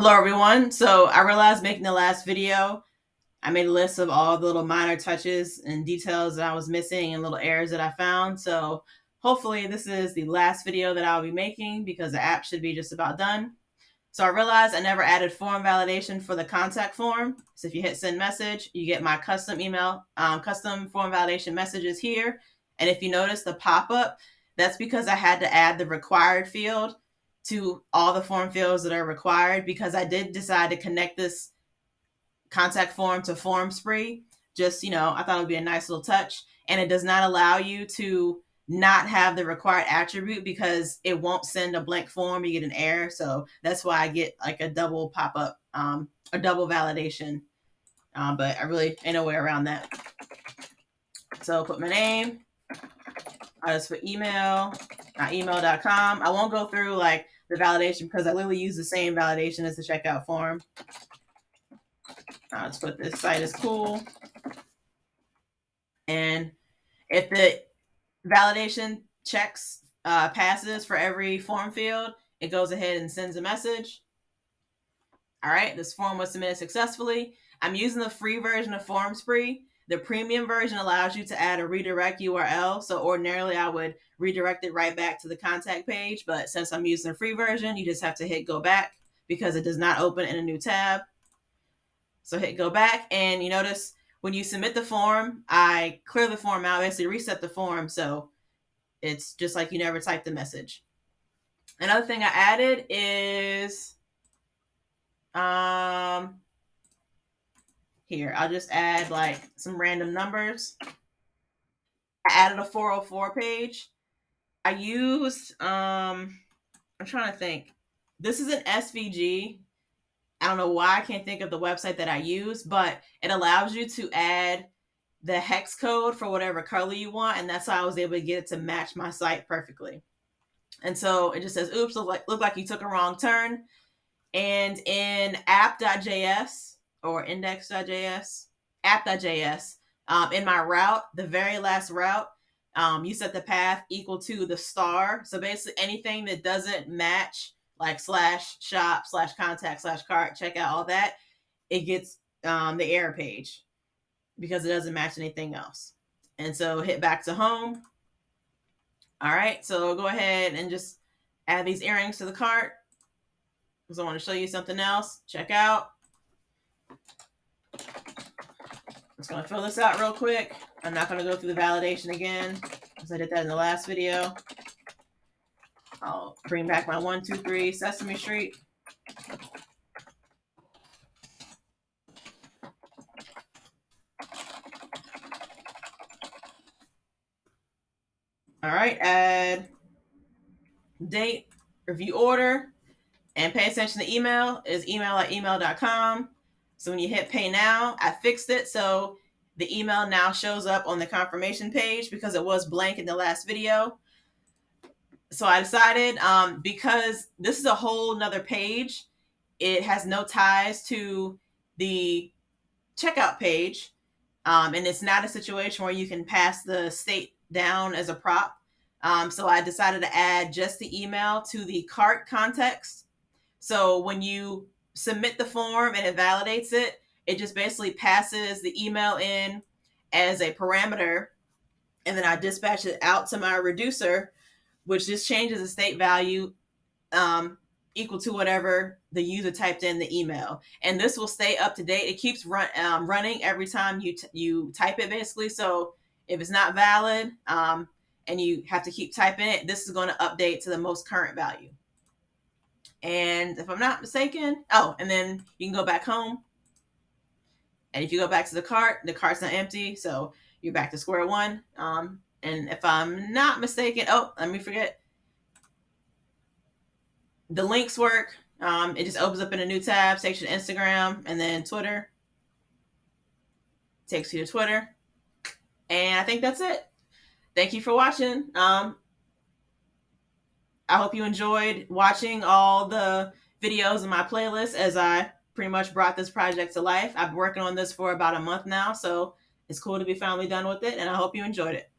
Hello everyone. So I realized making the last video, I made a list of all the little minor touches and details that I was missing and little errors that I found. So hopefully this is the last video that I'll be making because the app should be just about done. So I realized I never added form validation for the contact form. So if you hit send message, you get my custom email, custom form validation messages here. And if you notice the pop-up, that's because I had to add the required field to all the form fields that are required because I did decide to connect this contact form to FormSpree. Just, I thought it would be a nice little touch. And it does not allow you to not have the required attribute because it won't send a blank form. You get an error. So that's why I get like a double pop-up, a double validation. But I really ain't no way around that. So I'll put my name. I just put email, email.com. I won't go through like the validation because I literally use the same validation as the checkout form. I'll just put this site is cool. And if the validation checks passes for every form field, it goes ahead and sends a message. All right, this form was submitted successfully. I'm using the free version of FormSpree. The premium version allows you to add a redirect URL. So ordinarily I would redirect it right back to the contact page. But since I'm using the free version, you just have to hit go back because it does not open in a new tab. So hit go back and you notice when you submit the form, I clear the form out, basically reset the form. So it's just like you never typed the message. Another thing I added is, here, I'll just add like some random numbers. I added a 404 page. I used, I'm trying to think. This is an SVG. I don't know why I can't think of the website that I use, but it allows you to add the hex code for whatever color you want. And that's how I was able to get it to match my site perfectly. And so it just says, oops, look like you took a wrong turn. And in app.js or index.js, app.js, in my route, the very last route, you set the path equal to the star. So basically anything that doesn't match like /shop /contact /cart checkout, all that, it gets the error page because it doesn't match anything else. And so hit back to home. All right, so go ahead and just add these earrings to the cart because I want to show you something else. Check out. I'm just going to fill this out real quick. I'm not going to go through the validation again because I did that in the last video. I'll bring back my 123 Sesame Street. All right, add date, review order, and pay attention to email is email@email.com. So when you hit pay now, I fixed it. So the email now shows up on the confirmation page because it was blank in the last video. So I decided because this is a whole nother page, it has no ties to the checkout page. And it's not a situation where you can pass the state down as a prop. So I decided to add just the email to the cart context. So when you submit the form and it validates it, it just basically passes the email in as a parameter. And then I dispatch it out to my reducer, which just changes the state value equal to whatever the user typed in the email. And this will stay up to date. It keeps running every time you type it, basically. So if it's not valid and you have to keep typing it, this is going to update to the most current value. And if I'm not mistaken, and then you can go back home. And if you go back to the cart's not empty. So you're back to square one. And if I'm not mistaken, let me forget. The links work. It just opens up in a new tab, takes you to Instagram and then Twitter. Takes you to Twitter. And I think that's it. Thank you for watching. I hope you enjoyed watching all the videos in my playlist as I pretty much brought this project to life. I've been working on this for about a month now, so it's cool to be finally done with it, and I hope you enjoyed it.